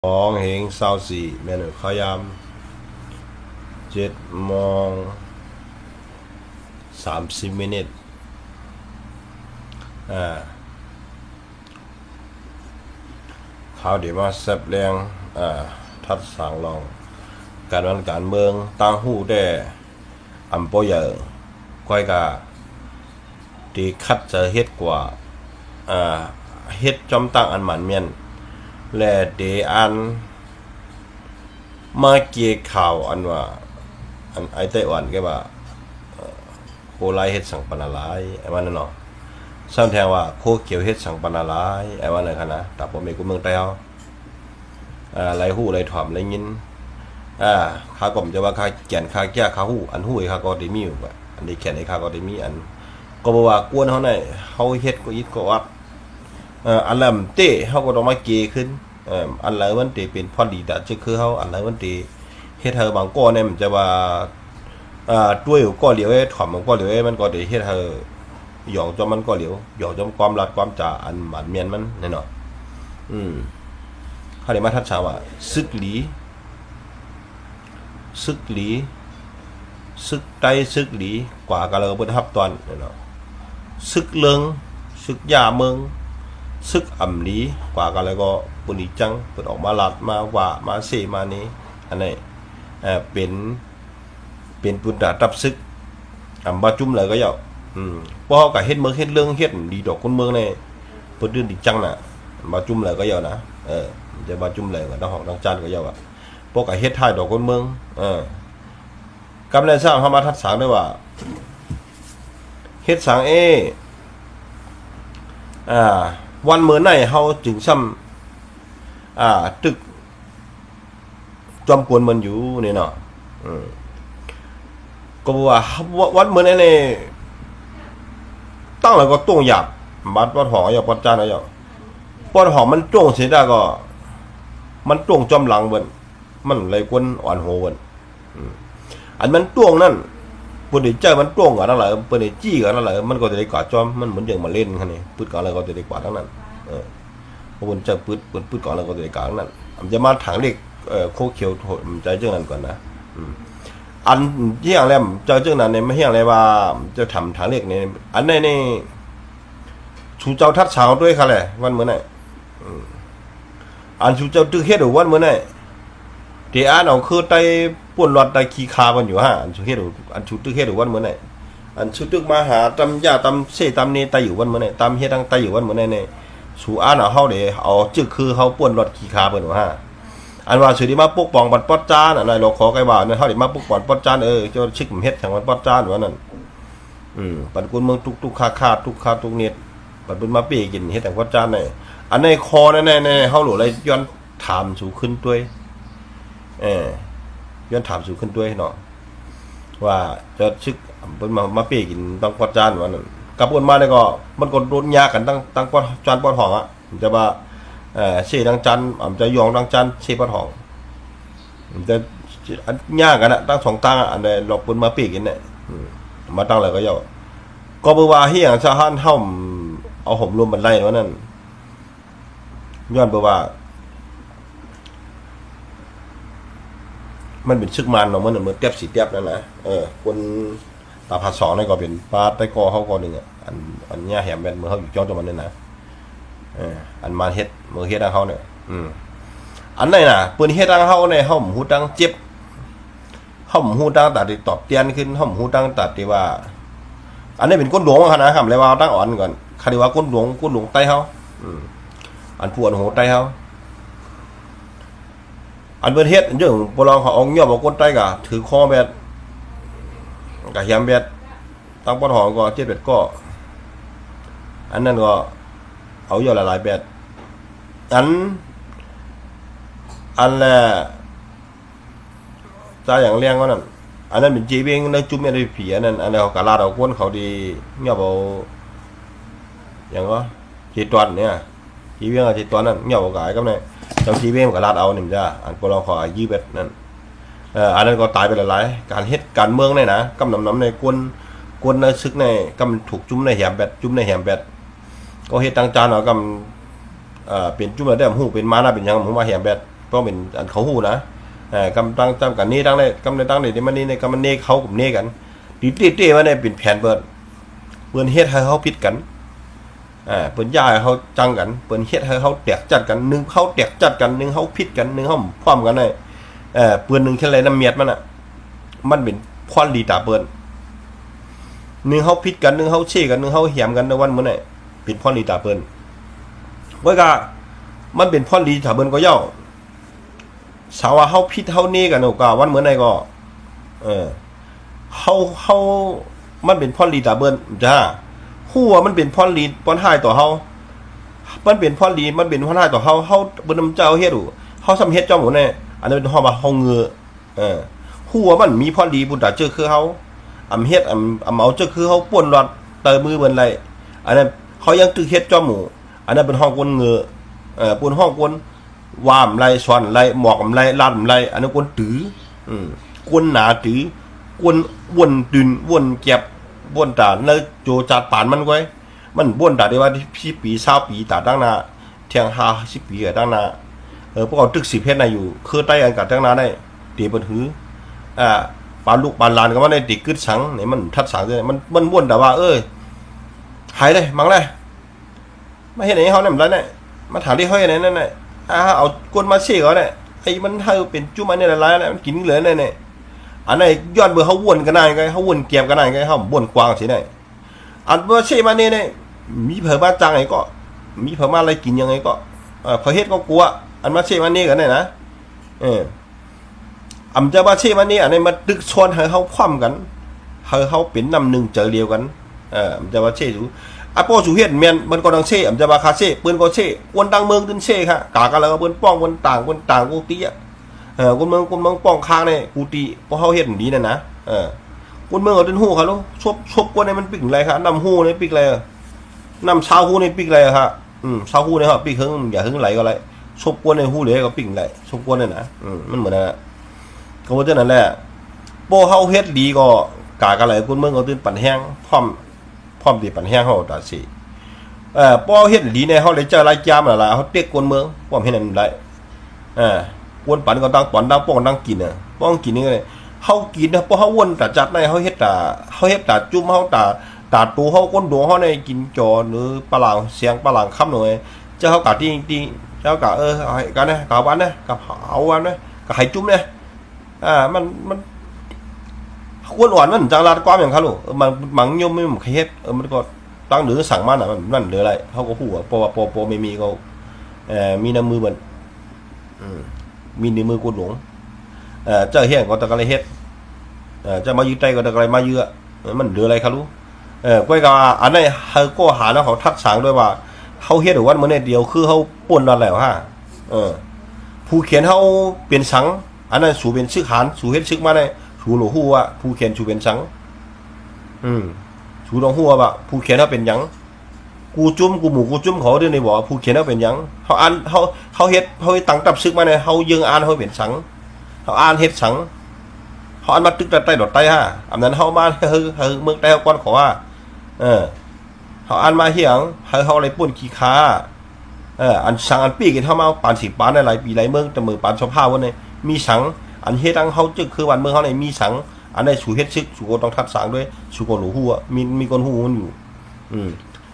2:24แม่นขยาม7:30ข่าวเดี๋ยวมาแซ่บแรงทัดสางลองการเมืองตั้งหู้ได้อำปอเยอะก้อยกะตีคัดจะเฮ็ดกว่าเฮ็ดจอมตั้งอันหมันเมียนและเดอันมาเกี่ยข่าวอันว่าอันไอไต้หวันก็ว่าโคไลเฮ็ดสังปนาหลายไอ้ว่านั่นเนาะซ้ำแทงว่าโคเขียวเฮ็ดสังปนาหลายไอ้ว่านั่นคั่นนะแต่บ่มีกูเมืองใต้เฮาไหลหู้ไหลถ่อมไหลยินข้าก็จะว่าข้าแก่นข้าแก่ข้าหู้อันหู้ข้าก็ได้มีอยู่ว่าอันนี้แก่นข้าก็ได้มีอันก็บ่ว่ากวนเฮาได้เฮาเฮ็ดก็ยิดก็วัดอันลำเต้เฮาก็ต้องมาเกขึ้นอันไหลมันเตเป็นพอดีดะจะคือเฮาอันไหลมันเตเฮ็ดเฮาบางก้อเนี่ยมันจะว่าด้วยก้อเหลียวไอ้ถ่อมมันก้อเหลียวไอ้มันก็ได้เฮ็ดเฮาหยองจอมมันก้อเหลียวหยองจอมความรัดความจ่าอันหมันเมียนมันแน่นอนเขาได้มาทัดชาว่าซึกหลีซึกใต้ซึกหลีกว่ากะเลอเบิ่นฮับตอนแน่นอนซึกเลิงซึกยาเมืองซึกอ่ำหลีกว่ากันแล้วก็ปุนิจังเปิดออกมาลัดมาว่ามาเสมานี้อันนี้เป็นปุณดาตับซึกบาจุ่มเลยก็เยาเพราะเขาก็เฮ็ดเมืองเฮ็ดเรื่องเฮ็ดดีดอกคนเมืองในเปิดดื้อดีจังน่ะบาจุ่มเลยก็เยานะจะบาจุ่มเลยก็ต้องหอกต้องจานก็เยาอ่ะเพราะก็เฮ็ดท้ายดอกคนเมืองกำลังสร้างเขามาทัดสางด้วยว่าเฮ็ดสางวันเมื่อไหร่เฮาจึงซ้ำตึกจอมกวนมันอยู่นี่เนาะก็ว่าวันเมื่อไหร่เนี่ยตั้งแล้วก็ต้วงหยาบบัดปอดหออย่าปอดจานอย่าปอดหอมันจ้วงเสียได้ก็มันจ้วงจอมหลังเบิ่นมันเลยกวนอ่อนโหเบิ่นอันมันจ้วงนั่นปืนใจมันจ้วงกันนั่นแหละปืนจี้กันนั่นแหละมันก็จะได้กว่าจอมมันเหมือนอย่างมาเล่นคันนี้ปืนก่อนแล้วก็จะได้กว่าทั้งนั้นปืนจะปืนก่อนแล้วก็จะได้กว่าทั้งนั้นมันจะมาถังเล็กโคเขียวมันใจเจ้านั้นก่อนนะอันที่อย่างแรกเจ้าเจ้านั้นเนี่ยไม่ที่อย่างไรว่าจะทำถังเล็กเนี่ยอันในชูเจ้าทัดเช้าด้วยค่ะแหละวันเมื่อไหร่อันชูเจ้าตึกเฮ็ดหรือวันเมื่อไหร่เดี๋ยวอันเอาคือไตป่วนรอดไตขี้คามันอยู่ฮะอันชูเฮ็ดอันชูตึกเฮ็ดหรือวันเมื่อไหร่อันชูตึกมาหาตำยาตำเสตำเนไตอยู่วันเมื่อไหร่ตำเฮ็ดตั้งไตอยู่วันเมื่อไหร่เนี่ยชูอันเอาเฮาเดี๋ยวเอาจึกคือเฮาป่วนรอดขี้คาเพิ่นว่าฮะอันว่าสุดที่มาปกป้องบัดปอดจานอันไหนเราขอไกบ่าวเนี่ยเฮาได้มาปกป้องปอดจานเจ้าชิกเฮ็ดทางวันปอดจานว่านั่นปัดกุนเมืองตุกคาตุกเน็ตปัดบุญมาเป้กินเฮ็ดทางปอดจานนี่อันในคอแน่ๆเฮาหลูเลยย้อนถามสู่ขึ้นด้วยย้อนถามสู่ขึ้นด้วยเนาะว่าจะชิกเพิ่นมาเป้กินต้องปอดจานว่านั่นกลับวนมาได้ก็มันก็โดนยากันตั้งปอดจานปอดหองอ่ะจะว่าเสดังจันจะยองดังจันเสปะทองจะย่ากันนะตั้งสองตั้งอันใดหลอกปนมาปีกินเนี่ยมาตั้งอะไรก็เยาก็บอกว่าเฮียงชาฮันเฮาเอาห่มรวมบันไดว่านั่นย้อนบอกว่ามันเป็นซึกมันเนาะมันเหมือนเตียบสีเตียบนั่นนะคนตาผาสองนี่ก็เป็นปลาไตกอเขาก็หนึ่งอันเนี้ยแหมเป็นเมื่อเขาอยู่จ้องตัวมันนี่นะอันมาเฮ็ดมือเฮ็ดเขาเนี่ยอันไหนน่ะปืนเฮ็ดทางเขาเนี่ยเขาหูดังเจ็บเขาหูดังตัดที่ตอบเตียนขึ้นเขาหูดังตัดที่ว่าอันนี้เป็นก้นหลวงขนาดครับเลยว่าตั้งอ่อนก่อนคดีว่าก้นหลวงไตเขาอันปวดหัวไตเขาอันเป็นเฮ็ดเรื่องโบราณเขาเอาเงี้ยบอกก้นไตกะถือคอแบบกะเหียมแบบตั้งปอดหอก็7 8ก็อันนั้นก็เอาอยู่หลายๆแบบอันแหละใจอย่างเลี้ยงว่านั่นอันนั้นเป็นจีเวงในจุ่มในผีอันนั้นเขากะลาดเอาก้นเขาดีเงี้ยเอาอย่างว่าจีตวนเนี่ยจีเวงกับจีตวนนั่นเงี้ยเอากายก็เนี่ยเจ้าจีเวงกะลาดเอาหนึ่งจ้าอันพวกเราขอยื้อแบบนั้นอันนั้นก็ตายไปหลายๆการเฮ็ดการเมืองเนี่ยนะกำน้ำในกวนในซึกในกำถูกจุ่มในแหมแบบจุ่มในแหมแบบก็เฮ็ดต่างจานเอากำเป็นจุ่มแล้วได้หูเป็นมาหน้าเป็นยังหูมาแหมแบบ เพราะเป็นอันเขาหูนะกำตั้งจำกันนี้ตั้งได้กำได้ตั้งได้ที่มันนี่ในกำมันเนเขากับเนกันตีเต้มาเนี่ยเป็นแผนเปิ้นเฮ็ดให้เขาผิดกันเปิ้นย้ายเขาจังกันเปิ้นเฮ็ดให้เขาแตกจัดกันนึงเขาแตกจัดกันนึงเขาผิดกันนึงเขาพร้อมกันได้ปืนนึงแค่ไรน้ำเมียดมันมันเป็นควันดีตาเปิ้นนึงเขาผิดกันนึงเขาเช่กันนึงเขาเหี่ยมกันในวันมื้อนี้เป็นควันดีตาเปิ้นว่าก็มันเป็นควันดีตาเปิ้นก็ย่อสาวว่าเขาผิดเขาเน่กันก็วันมื้อนี้ก็เขามันเป็นควันดีตาเปิ้นจ้าฮู้ว่ามันเป็นพรลีดป้อนหายต่อเฮามันเป็นพรลีมันเป็นพรหายต่อเฮาบ่นำเจ้าเฮ็ดอยู่เฮาซ้ำเฮ็ดเจ้าหมู่แน่อันนั้นเป็นเฮาว่าเฮาเงือฮู้ว่ามันมีพรลีบุญตาเจอคือเฮาเฮ็ดเอาเจอคือเฮาป่วนรอดเตอมือเบิ่นไรอันนั้นเขายังตึกเฮ็ดเจ้าหมู่อันนั้นเป็นห้องกวนเงือป่วนห้องกวนวามไรสอนไรหมอกไรลาดไรอันนั้นกวนตื้อกวนหนาตื้อกวนวนตื่นวนเก็บบ้วนตาเนื้อโจจัดป่านมันไว้มันบ้วนตาได้ว่าที่ปี20 ปีตาตั้งนาเที่ยง50 ปีกับตั้งนาพวกเขาตึก10 เพชรในอยู่คือใต้อันกับตั้งนาได้ตีบนหือปานลูกปานลานก็ว่าได้ติกึดสังเนี่ยมันทัดสังเลยมันบ้วนแต่ว่าหายเลยมั้งเลยไม่เห็นไหนเขาเนี่ยมันไรเนี่ยมาถามที่เขาอย่างนั้นเนี่ยเอาก้นมาเชี่ยเขาเนี่ยไอ้มันให้เป็นจุ่มอันนี้อะไรเนี่ยมันกินเหลือเนี่ยอันไหนย้อนเบอร์เขาวนกันได้ไงเขาวนเก็บกันได้ไงเขาวนกวางสิไหนอันเบอร์เช่มาเนี่ยมีเผอมาจังไงก็มีเผอมาอะไรกินยังไงก็เขาเฮ็ดก็กลัวอันมาเช่มาเนี่ยกันเนี่ยนะอันจะมาเช่มาเนี่ยอันนี้มาดึกชวนให้เขาคว่ำกันให้เขาเป็นนำหนึ่งเจอเดียวกันอันจะมาเช่สูอ่ะพ่อสูเฮ็ดเมียนมันก็ดังเช่อันจะมาคาเช่ปืนก็เช่วนดังเมืองตึ้นเช่ค่ะกากันแล้วปืนป้องวนต่างกูตีคนเมืองป้องค้างเนี่ยกูตีเพราะเขาเห็นดีนะคนเมืองเอาดินหูเขาลูกชบกวนเนี่ยมันปิกอะไรครับน้ำหูเนี่ยปิกอะไรน้ำชาวหูเนี่ยปิกอะไรครับชาวหูเนี่ยครับปิกหึงอย่าหึงไหลก็ไรชบกวนในหูเลยก็ปิกอะไรชบกวนเนี่ยนะมันเหมือนนะก็ว่าเท่านั้นแหละโป้เขาเฮ็ดดีก็กากันอะไรคนเมืองเอาดินปั่นแห้งพร้อมดีปั่นแห้งเขาตัดสิป้อเฮ็ดดีเนี่ยเขาเลยเจอไรจ้ามอะไรเขาเด็กคนเมืองป้อมเห็นนั่นได้วนปั่นก็ตั้งป่อนตั้งป้องตั้งกินป้องกินนี่เลยเขากินนะเพราะเขาวนแต่จัดในเขาเฮ็ดแต่จุ่มเขาแต่ตัวเขาก้นดวงเขาในกินจอหรือปลาเสียงปลาค่ำหน่อยเจ้าเขากะตีเจ้ากะกันนะกะวันนะกะเอาวันนะกะไข่จุ่มเนี่ยมันก้นอ่อนมันจังลาดความอย่างเขาลูกมันยมไม่เหมือนเฮ็ดมันก็ตั้งหรือสั่งมันมันหรืออะไรเขาก็พูดว่าปอไม่มีก็มีน้ำมือมันมีในมือกุดหลงเจ้าเฮียงก็ตะกอะไรเฮ็ดจะมายืดใจก็ตะกอะไรมาเยอะมันเหลืออะไรครับรู้ก้อยก็อันนี้เขาก็หาแล้วเขาทัดสางด้วยว่าเขาเฮ็ดหรือวันเมื่อเดียวคือเขาป่นเราแล้วฮะผู้เขียนเขาเปลี่ยนสังอันนั้นสู่เป็นชื่อขานสู่เฮ็ดชื่อมาได้สู่หลวงฮู้ว่าผู้เขียนสู่เป็นสังสู่หลวงฮู้ว่าผู้เขียนเขาเป็นหยังกูจุ้มกูหมูกูจุ้มเขาด้วยในบ่อผู้เขียนเขาเป็นยังเขาอ่านเขาเฮ็ดเขาตั้งตับซึกมาเนี่ยเขายึงอ่านเขาเป็นสังเขาอ่านเฮ็ดสังเขาอ่านมาตึกใต้ดอดใต้ฮะอันนั้นเขามาเมืองใต้เขาก้อนขอว่าเขาอ่านมาเฮียงเขาอะไรป่นขี้ค้าอันสังอันปีกินเขามาปาน10 ปานหลายปีหลายเมืองแต่มือปานสภาพวันนี้มีสังอันเฮ็ดตั้งเขาจึกคือวันเมืองเขาในมีสังอันนี้สู่เฮ็ดซึกสู่ก็ต้องทัดสังด้วยสู่ก็หลูฮู้อ่ะมีคนฮู้มันอยู่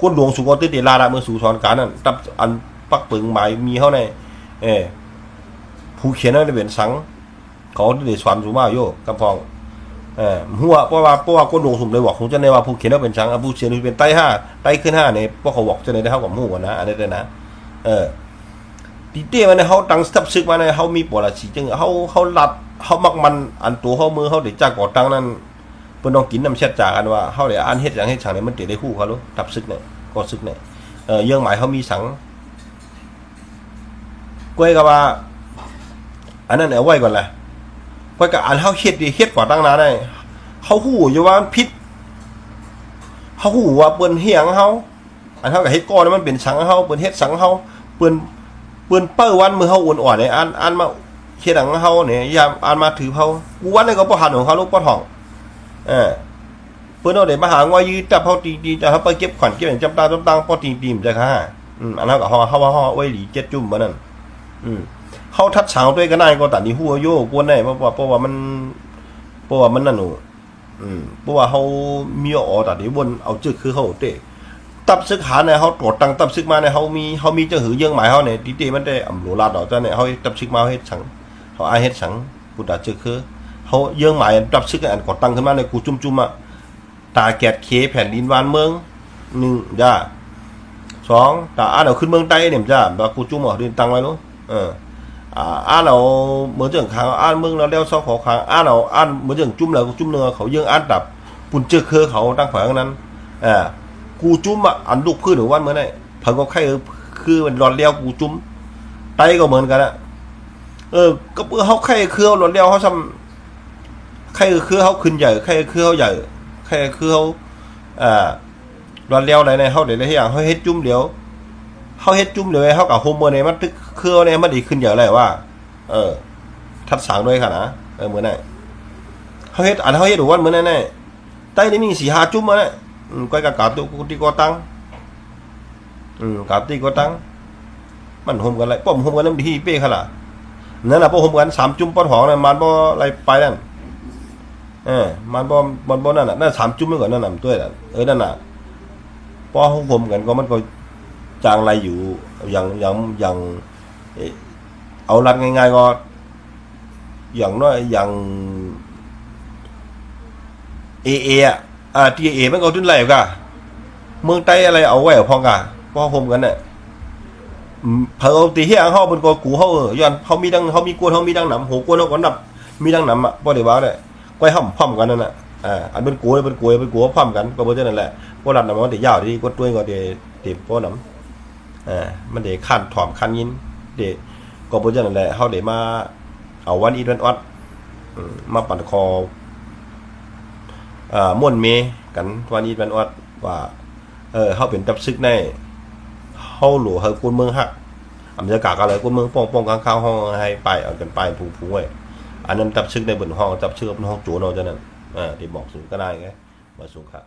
ก้นหลวงสุกติเดลาดาเมื่อสู่สอนการนั่นตับอันปักปึงหมายมีเขาในผู้เขียนนั่นเป็นสังเขาได้สอนสุมาโยกำพองหัวเพราะว่าก้นหลวงสุ่มเลยบอกคงจะในว่าผู้เขียนนั่นเป็นสังผู้เขียนเป็นไต้ขึ้น5เนี่ยเพราะเขาบอกจะในได้เท่ากับหูนะอันนี้ได้นะตีเต้มันเขาตั้งทับซึกมาในเขามีปวดละสีจึงเขาลัดเขามักมันอันตัวเขามือเขาเดี๋ยวจากก่อตั้งนั่นเพิ่นต้องกินน้ำเช็ดจากกันว่าเฮาได้อ่านเฮ็ดหยังเฮ็ดฉังนี่มันติได้คู่เขาลูกทับซึกเนี่ยก็ซึกเนี่ยเยื่อหมายเขามีสังก้อยก็ว่าอันนั้นเอาไว้ก่อนแหละก้อยก็อ่านเฮาเฮ็ดดิเฮ็ดกว่าตั้งนานได้เฮาฮู้อยู่ว่ามันผิดเฮาฮู้ว่าเปิ้นเฮียงเฮาอันเฮาก็เฮ็ดก่อนมันเป็นสังเฮาเปิ้นเฮ็ดสังเฮาเปิ้นเป้อวันมือเฮาอ่อนๆเนี่ยอ่านมาเฮ็ดหยังเฮาเนี่ยยามอ่านมาถือเฮากูวันนี้ก็บ่หันของเขาลูกบ่ท้องเพื่อนเอาเด็กมาหาว่ายืดจับเขาตีแต่เขาไปเก็บขวัญเก็บอย่างจำตาพอตีมจะค่ะอันนั้นก็ห่อไว้หลีเจ็ดจุ่มมานั่น เขาทัดฉางตัวก็ได้ก็แต่นี่หัวโยกวนได้เพราะว่ามันนั่นหนูเพราะว่าเขามีอ๋อแต่นี่วนเอาจึกคือเขาเตะตับซึกหาเนี่ยเขาตรวจตังตับซึกมาเนี่ยเขามีเจ้าหือเยื่อหมายเขาเนี่ยที่เตมันได้อำหลวลาดอกเจ้าเนี่ยเขาตับซึกมาเฮ็ดฉังเขาอาเฮ็ดฉังกูด่าจึกคือเขาเยื่อหมายตับซึกอันกดตังขึ้นมาเนี่ยกูจุ่มอ่ะตาแกดเคแผ่นดินวานเมือง1จ้า2ตาเอาขึ้นเมืองใต้เนี่ยจ้าว่ากูจุ่มเอาดินตังไว้รู้เราเมื่อถึงเขาเมืองเราเลี้ยวซอกขอค้างเราเมื่อถึงจุ่มแล้วจุ่มเนื้อเขาเยื่อดับปุ่นเจอคือเขาตั้งแผงนั้นกูจุ้มอันลูกขึ้นหรือวันเมื่อไหร่เพิ่งก็แค่คือมันร้อนเลี้ยวกูจุ้มไตก็เหมือนกันก็เพื่อเขาแค่คือเขาร้อนเลี้ยวเขาทำแค่คือเขาขึ้นใหญ่แค่คือเขาใหญ่แค่คือเขาร้อนเลี้ยวอะไรเนี่ยเขาเดี๋ยวอะไรอย่างเขาเฮ็ดจุ้มเดี๋ยวเขาเฮ็ดจุ้มเดี๋ยวเขากับโฮมเมอร์เนี่ยมันคือเนี่ยมันดีขึ้นใหญ่เลยว่าทัดสางด้วยค่ะนะเหมือนไหนเขาเฮ็ดเขาเฮ็ดหรือวันเหมือนไหนไตนี่มี4-5จุ้มมาเนี่ยก้อยกับกาตุกุติกอตังกาตุกอตังมันโฮมกันไรป้อมโฮมกันน้ำดีเป้ขนาดนั่นแหละป้อมโฮมกัน3จุ่มป้อนหองนั่นมันบ่อะไรไปนั่นมันบ่นั่นน่ะนั่น3จุ่มไม่ก่อนนั่นน่ะตัวนั่นน่ะป้อโฮมกันก็มันก็จางไรอยู่อย่างเอารัดง่ายๆก็อย่างน้อยอย่างที่มันก็ขึ้นไหลกะเมืองใต้อะไรเอาไว้พองกะพอผมกันเนี่ยเผาตีเฮียเขาเป็นก็กูเขาย้อนเขามีดังเขามีกวนเขามีดังหนำหัวกวนเขาก็นับมีดังหนำพอเดี๋ยวว่าเนี่ยก้อยห่ำพร้อมกันนั่นแหละอันเป็นกูพร้อมกันก็เพราะฉะนั้นแหละพวกรัดหนำมันเดี๋ยวยาวดีกว่าตัวก็เดี๋ยวเต็มพวกหนำมันเดี๋ยวขั้นถอมขั้นยินเดี๋ยวก็เพราะฉะนั้นแหละเขาเดี๋ยวมาเอาวันอีวันอดมาปั่นคอม่วนเมกันวันนี้เป็นวัดว่าเขาเป็นตับซึกในเขาหลวงเขาคนเมืองหักอเมริกาก็เลยคนเมืองป้องข้างๆห้องให้ไปเอากันไปผูไว้อันนั้นตับซึกในบนห้องตับซึกบนห้องโจนเอาจะนั่นที่บอกสูงก็ได้ไงมาสูงครับ